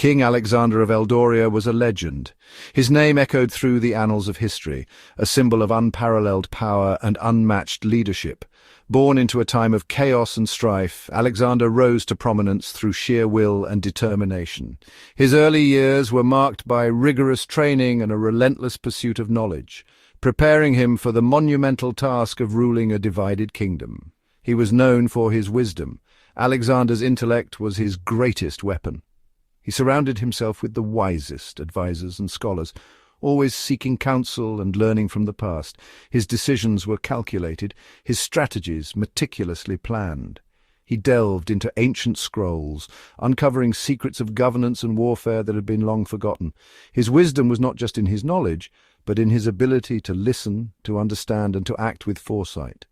King Alexander of Eldoria was a legend. His name echoed through the annals of history, a symbol of unparalleled power and unmatched leadership. Born into a time of chaos and strife, Alexander rose to prominence through sheer will and determination. His early years were marked by rigorous training and a relentless pursuit of knowledge, preparing him for the monumental task of ruling a divided kingdom. He was known for his wisdom. Alexander's intellect was his greatest weapon. He surrounded himself with the wisest advisors and scholars, always seeking counsel and learning from the past. His decisions were calculated, his strategies meticulously planned. He delved into ancient scrolls, uncovering secrets of governance and warfare that had been long forgotten. His wisdom was not just in his knowledge, but in his ability to listen, to understand, and to act with foresight.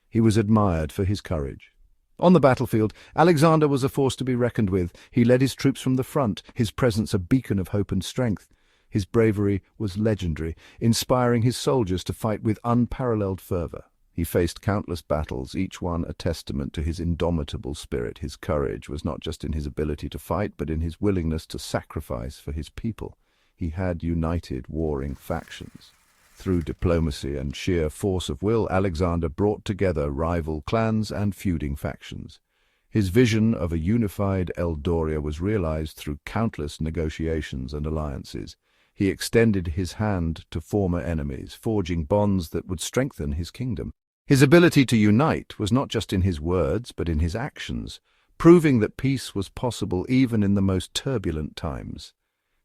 He was admired for his courage. On the battlefield, Alexander was a force to be reckoned with. He led his troops from the front, his presence a beacon of hope and strength. His bravery was legendary, inspiring his soldiers to fight with unparalleled fervor. He faced countless battles, each one a testament to his indomitable spirit. His courage was not just in his ability to fight, but in his willingness to sacrifice for his people. He had united warring factions. Through diplomacy and sheer force of will, Alexander brought together rival clans and feuding factions. His vision of a unified Eldoria was realized through countless negotiations and alliances. He extended his hand to former enemies, forging bonds that would strengthen his kingdom. His ability to unite was not just in his words, but in his actions, proving that peace was possible even in the most turbulent times.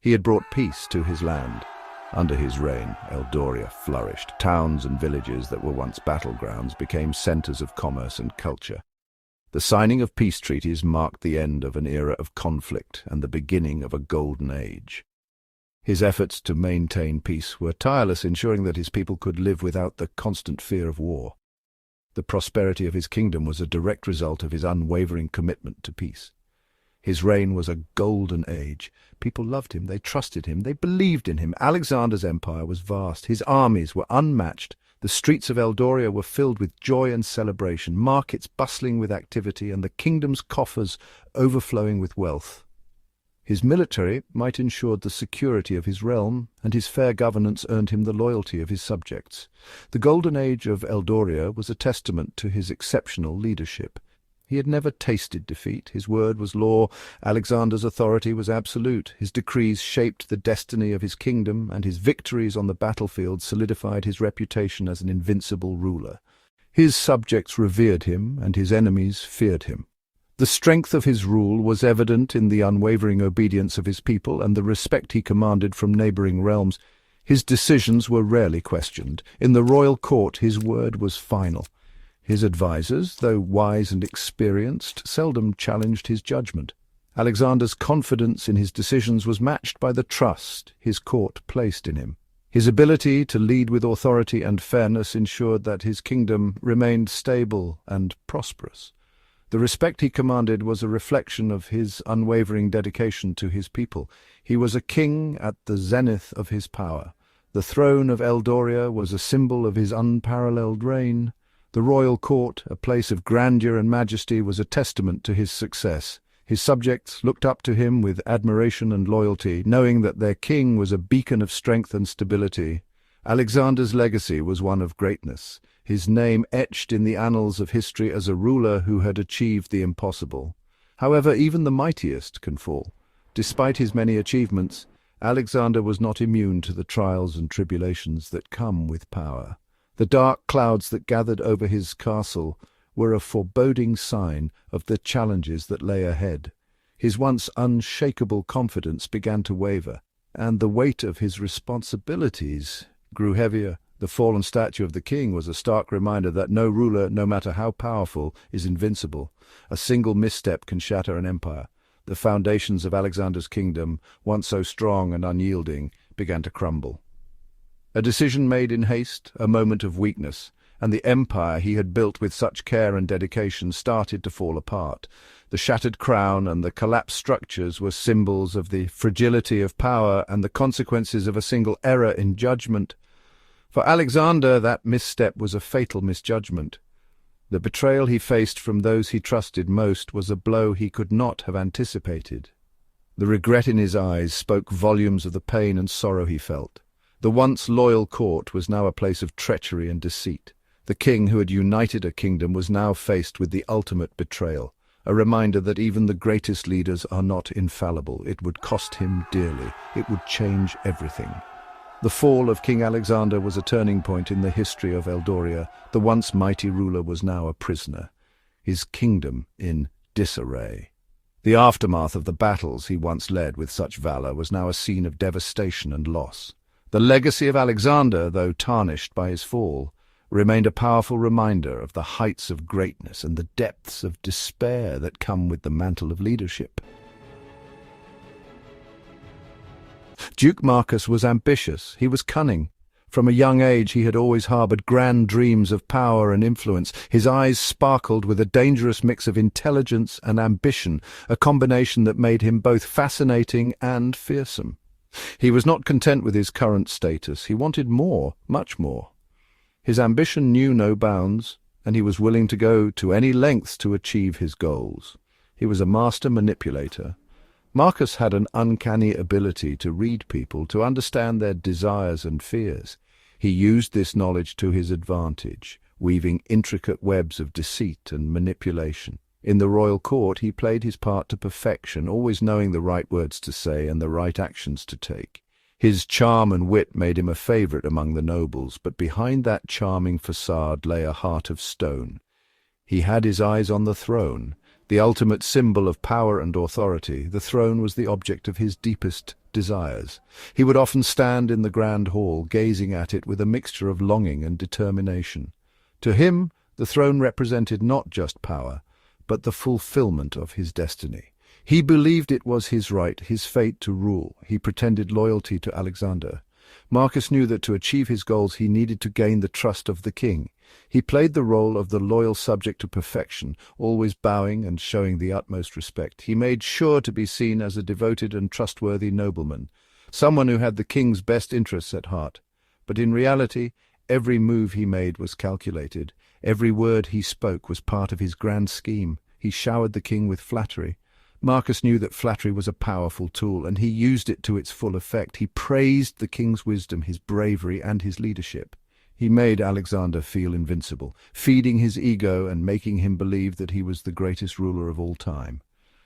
He had brought peace to his land. Under his reign, Eldoria flourished. Towns and villages that were once battlegrounds became centers of commerce and culture. The signing of peace treaties marked the end of an era of conflict and the beginning of a golden age. His efforts to maintain peace were tireless, ensuring that his people could live without the constant fear of war. The prosperity of his kingdom was a direct result of his unwavering commitment to peace. His reign was a golden age. People loved him, they trusted him, they believed in him. Alexander's empire was vast, his armies were unmatched. The streets of Eldoria were filled with joy and celebration, markets bustling with activity, and the kingdom's coffers overflowing with wealth. His military might ensure the security of his realm, and his fair governance earned him the loyalty of his subjects. The golden age of Eldoria was a testament to his exceptional leadership. He had never tasted defeat. His word was law. Alexander's authority was absolute. His decrees shaped the destiny of his kingdom, and his victories on the battlefield solidified his reputation as an invincible ruler. His subjects revered him, and his enemies feared him. The strength of his rule was evident in the unwavering obedience of his people and the respect he commanded from neighboring realms. His decisions were rarely questioned. In the royal court, his word was final. His advisers, though wise and experienced, seldom challenged his judgment. Alexander's confidence in his decisions was matched by the trust his court placed in him. His ability to lead with authority and fairness ensured that his kingdom remained stable and prosperous. The respect he commanded was a reflection of his unwavering dedication to his people. He was a king at the zenith of his power. The throne of Eldoria was a symbol of his unparalleled reign. The royal court, a place of grandeur and majesty, was a testament to his success. His subjects looked up to him with admiration and loyalty, knowing that their king was a beacon of strength and stability. Alexander's legacy was one of greatness, his name etched in the annals of history as a ruler who had achieved the impossible. However, even the mightiest can fall. Despite his many achievements, Alexander was not immune to the trials and tribulations that come with power. The dark clouds that gathered over his castle were a foreboding sign of the challenges that lay ahead. His once unshakable confidence began to waver, and the weight of his responsibilities grew heavier. The fallen statue of the king was a stark reminder that no ruler, no matter how powerful, is invincible. A single misstep can shatter an empire. The foundations of Alexander's kingdom, once so strong and unyielding, began to crumble. A decision made in haste, a moment of weakness, and the empire he had built with such care and dedication started to fall apart. The shattered crown and the collapsed structures were symbols of the fragility of power and the consequences of a single error in judgment. For Alexander, that misstep was a fatal misjudgment. The betrayal he faced from those he trusted most was a blow he could not have anticipated. The regret in his eyes spoke volumes of the pain and sorrow he felt. The once loyal court was now a place of treachery and deceit. The king who had united a kingdom was now faced with the ultimate betrayal, a reminder that even the greatest leaders are not infallible. It would cost him dearly. It would change everything. The fall of King Alexander was a turning point in the history of Eldoria. The once mighty ruler was now a prisoner, his kingdom in disarray. The aftermath of the battles he once led with such valor was now a scene of devastation and loss. The legacy of Alexander, though tarnished by his fall, remained a powerful reminder of the heights of greatness and the depths of despair that come with the mantle of leadership. Duke Marcus was ambitious. He was cunning. From a young age he had always harbored grand dreams of power and influence. His eyes sparkled with a dangerous mix of intelligence and ambition, a combination that made him both fascinating and fearsome. He was not content with his current status. He wanted more, much more. His ambition knew no bounds, and he was willing to go to any lengths to achieve his goals. He was a master manipulator. Marcus had an uncanny ability to read people, to understand their desires and fears. He used this knowledge to his advantage, weaving intricate webs of deceit and manipulation. In the royal court he played his part to perfection, always knowing the right words to say and the right actions to take. His charm and wit made him a favorite among the nobles, but behind that charming facade lay a heart of stone. He had his eyes on the throne, the ultimate symbol of power and authority. The throne was the object of his deepest desires. He would often stand in the grand hall, gazing at it with a mixture of longing and determination. To him, the throne represented not just power, but the fulfillment of his destiny. He believed it was his right, his fate to rule. He pretended loyalty to Alexander. Marcus knew that to achieve his goals he needed to gain the trust of the king. He played the role of the loyal subject to perfection, always bowing and showing the utmost respect. He made sure to be seen as a devoted and trustworthy nobleman, someone who had the king's best interests at heart. But in reality, every move he made was calculated. Every word he spoke was part of his grand scheme. He showered the king with flattery. Marcus knew that flattery was a powerful tool, and he used it to its full effect. He praised the king's wisdom, his bravery, and his leadership. He made Alexander feel invincible, feeding his ego and making him believe that he was the greatest ruler of all time.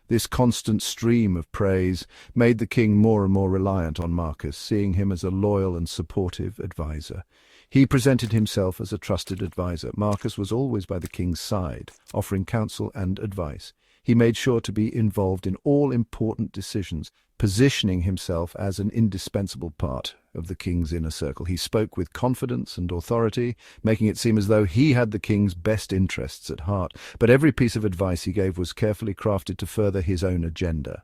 This constant stream of praise made the king more and more reliant on Marcus, seeing him as a loyal and supportive advisor. He presented himself as a trusted advisor. Marcus was always by the king's side, offering counsel and advice. He made sure to be involved in all important decisions, positioning himself as an indispensable part of the king's inner circle. He spoke with confidence and authority, making it seem as though he had the king's best interests at heart. But every piece of advice he gave was carefully crafted to further his own agenda.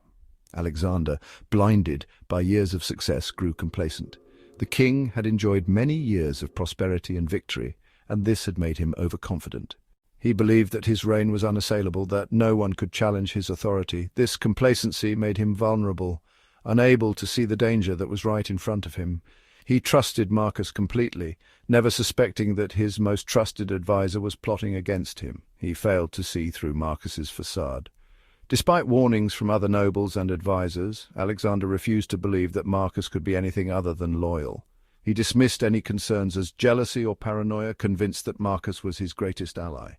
Alexander, blinded by years of success, grew complacent. The king had enjoyed many years of prosperity and victory, and this had made him overconfident. He believed that his reign was unassailable, that no one could challenge his authority. This complacency made him vulnerable, unable to see the danger that was right in front of him. He trusted Marcus completely, never suspecting that his most trusted advisor was plotting against him. He failed to see through Marcus's facade. Despite warnings from other nobles and advisors, Alexander refused to believe that Marcus could be anything other than loyal. He dismissed any concerns as jealousy or paranoia, convinced that Marcus was his greatest ally.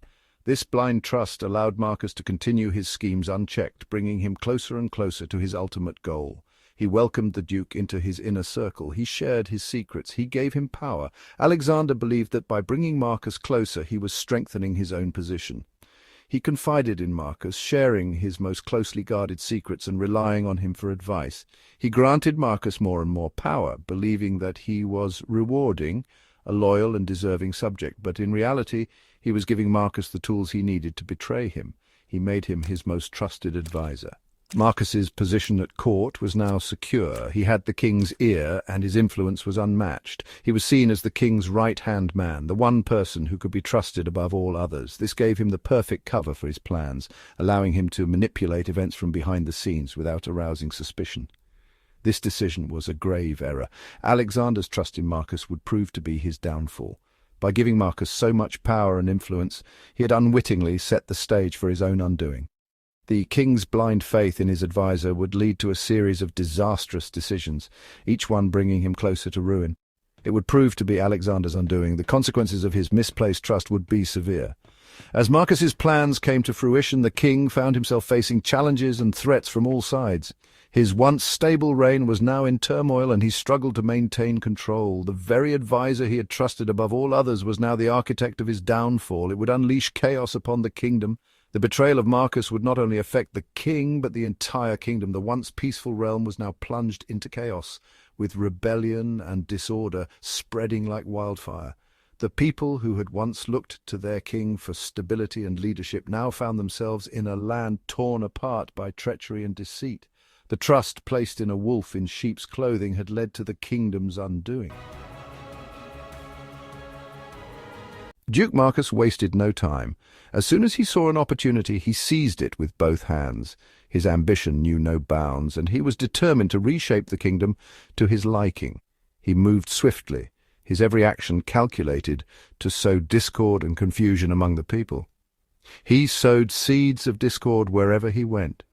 This blind trust allowed Marcus to continue his schemes unchecked, bringing him closer and closer to his ultimate goal. He welcomed the Duke into his inner circle. He shared his secrets. He gave him power. Alexander believed that by bringing Marcus closer, he was strengthening his own position. He confided in Marcus, sharing his most closely guarded secrets and relying on him for advice. He granted Marcus more and more power, believing that he was rewarding a loyal and deserving subject, but in reality he was giving Marcus the tools he needed to betray him. He made him his most trusted advisor. Marcus's position at court was now secure. He had the king's ear, and his influence was unmatched. He was seen as the king's right-hand man, the one person who could be trusted above all others. This gave him the perfect cover for his plans, allowing him to manipulate events from behind the scenes without arousing suspicion. This decision was a grave error. Alexander's trust in Marcus would prove to be his downfall. By giving Marcus so much power and influence, he had unwittingly set the stage for his own undoing. The king's blind faith in his advisor would lead to a series of disastrous decisions, each one bringing him closer to ruin. It would prove to be Alexander's undoing. The consequences of his misplaced trust would be severe. As Marcus's plans came to fruition, the king found himself facing challenges and threats from all sides. His once stable reign was now in turmoil, and he struggled to maintain control. The very advisor he had trusted above all others was now the architect of his downfall. It would unleash chaos upon the kingdom. The betrayal of Marcus would not only affect the king, but the entire kingdom. The once peaceful realm was now plunged into chaos, with rebellion and disorder spreading like wildfire. The people who had once looked to their king for stability and leadership now found themselves in a land torn apart by treachery and deceit. The trust placed in a wolf in sheep's clothing had led to the kingdom's undoing. Duke Marcus wasted no time. As soon as he saw an opportunity, he seized it with both hands. His ambition knew no bounds, and he was determined to reshape the kingdom to his liking. He moved swiftly, his every action calculated to sow discord and confusion among the people. He sowed seeds of discord wherever he went.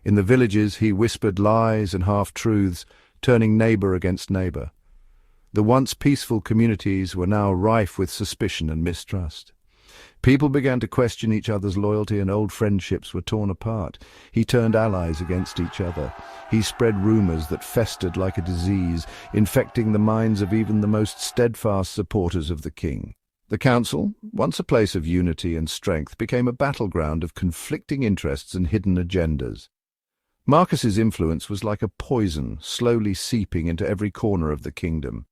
In the villages he whispered lies and half-truths, turning neighbor against neighbor. The once peaceful communities were now rife with suspicion and mistrust. People began to question each other's loyalty, and old friendships were torn apart. He turned allies against each other. He spread rumors that festered like a disease, infecting the minds of even the most steadfast supporters of the king. The council, once a place of unity and strength, became a battleground of conflicting interests and hidden agendas. Marcus's influence was like a poison, slowly seeping into every corner of the kingdom.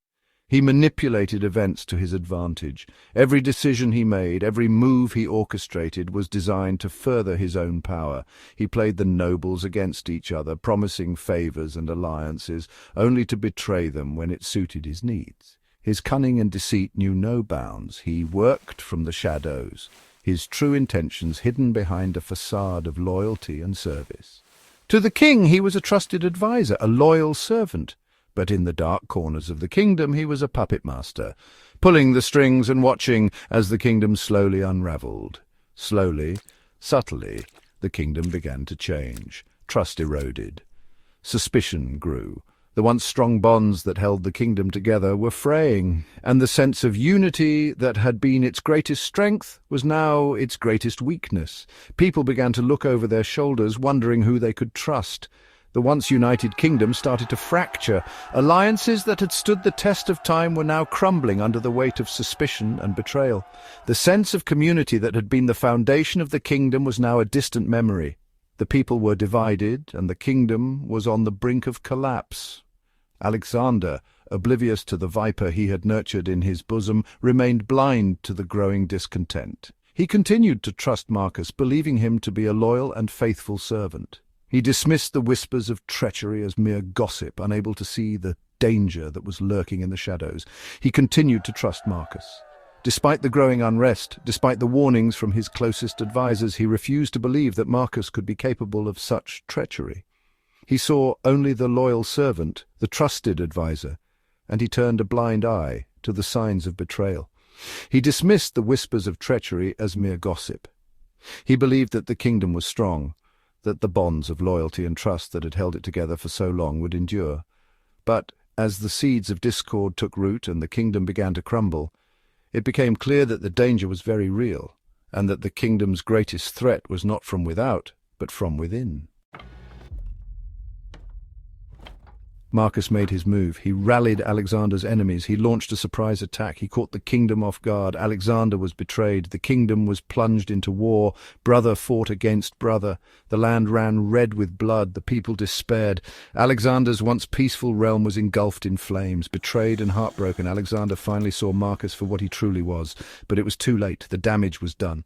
He manipulated events to his advantage. Every decision he made, every move he orchestrated was designed to further his own power. He played the nobles against each other, promising favors and alliances, only to betray them when it suited his needs. His cunning and deceit knew no bounds. He worked from the shadows, his true intentions hidden behind a facade of loyalty and service. To the king he was a trusted advisor, a loyal servant. But in the dark corners of the kingdom he was a puppet master, pulling the strings and watching as the kingdom slowly unraveled. Slowly, subtly, the kingdom began to change. Trust eroded. Suspicion grew. The once strong bonds that held the kingdom together were fraying, and the sense of unity that had been its greatest strength was now its greatest weakness. People began to look over their shoulders, wondering who they could trust. The once united kingdom started to fracture. Alliances that had stood the test of time were now crumbling under the weight of suspicion and betrayal. The sense of community that had been the foundation of the kingdom was now a distant memory. The people were divided, and the kingdom was on the brink of collapse. Alexander, oblivious to the viper he had nurtured in his bosom, remained blind to the growing discontent. He continued to trust Marcus, believing him to be a loyal and faithful servant. He dismissed the whispers of treachery as mere gossip, unable to see the danger that was lurking in the shadows. He continued to trust Marcus. Despite the growing unrest, despite the warnings from his closest advisors, he refused to believe that Marcus could be capable of such treachery. He saw only the loyal servant, the trusted advisor, and he turned a blind eye to the signs of betrayal. He dismissed the whispers of treachery as mere gossip. He believed that the kingdom was strong, that the bonds of loyalty and trust that had held it together for so long would endure. But as the seeds of discord took root and the kingdom began to crumble, it became clear that the danger was very real, and that the kingdom's greatest threat was not from without, but from within. Marcus made his move. He rallied Alexander's enemies. He launched a surprise attack. He caught the kingdom off guard. Alexander was betrayed. The kingdom was plunged into war. Brother fought against brother. The land ran red with blood. The people despaired. Alexander's once peaceful realm was engulfed in flames. Betrayed and heartbroken, Alexander finally saw Marcus for what he truly was. But it was too late. The damage was done.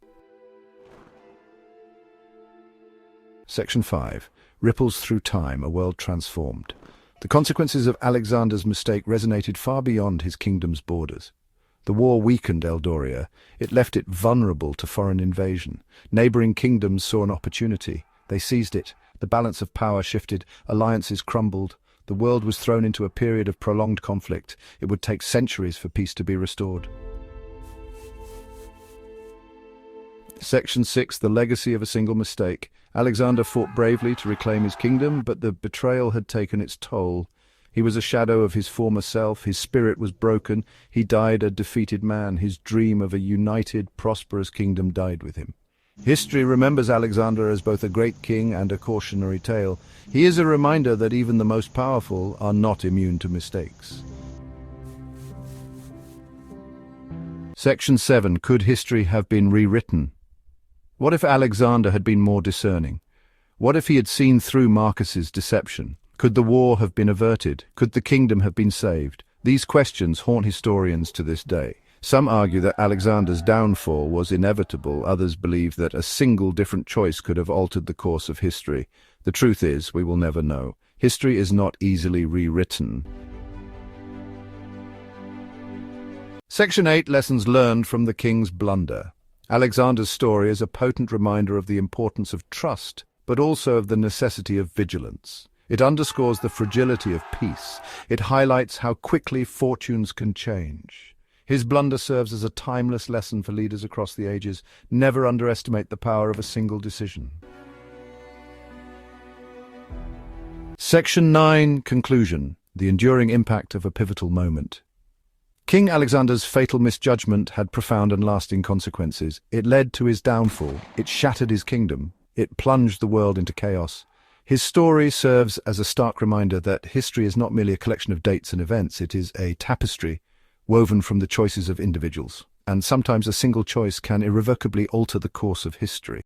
Section 5. Ripples through time, a world transformed. The consequences of Alexander's mistake resonated far beyond his kingdom's borders. The war weakened Eldoria. It left it vulnerable to foreign invasion. Neighboring kingdoms saw an opportunity. They seized it. The balance of power shifted. Alliances crumbled. The world was thrown into a period of prolonged conflict. It would take centuries for peace to be restored. Section 6. The legacy of a single mistake. Alexander fought bravely to reclaim his kingdom, but the betrayal had taken its toll. He was a shadow of his former self, his spirit was broken, he died a defeated man, his dream of a united, prosperous kingdom died with him. History remembers Alexander as both a great king and a cautionary tale. He is a reminder that even the most powerful are not immune to mistakes. Section 7. Could history have been rewritten? What if Alexander had been more discerning? What if he had seen through Marcus's deception? Could the war have been averted? Could the kingdom have been saved? These questions haunt historians to this day. Some argue that Alexander's downfall was inevitable, others believe that a single different choice could have altered the course of history. The truth is, we will never know. History is not easily rewritten. Section 8. Lessons learned from the king's blunder. Alexander's story is a potent reminder of the importance of trust, but also of the necessity of vigilance. It underscores the fragility of peace. It highlights how quickly fortunes can change. His blunder serves as a timeless lesson for leaders across the ages. Never underestimate the power of a single decision. Section 9. Conclusion. The enduring impact of a pivotal moment. King Alexander's fatal misjudgment had profound and lasting consequences. It led to his downfall. It shattered his kingdom. It plunged the world into chaos. His story serves as a stark reminder that history is not merely a collection of dates and events. It is a tapestry woven from the choices of individuals. And sometimes a single choice can irrevocably alter the course of history.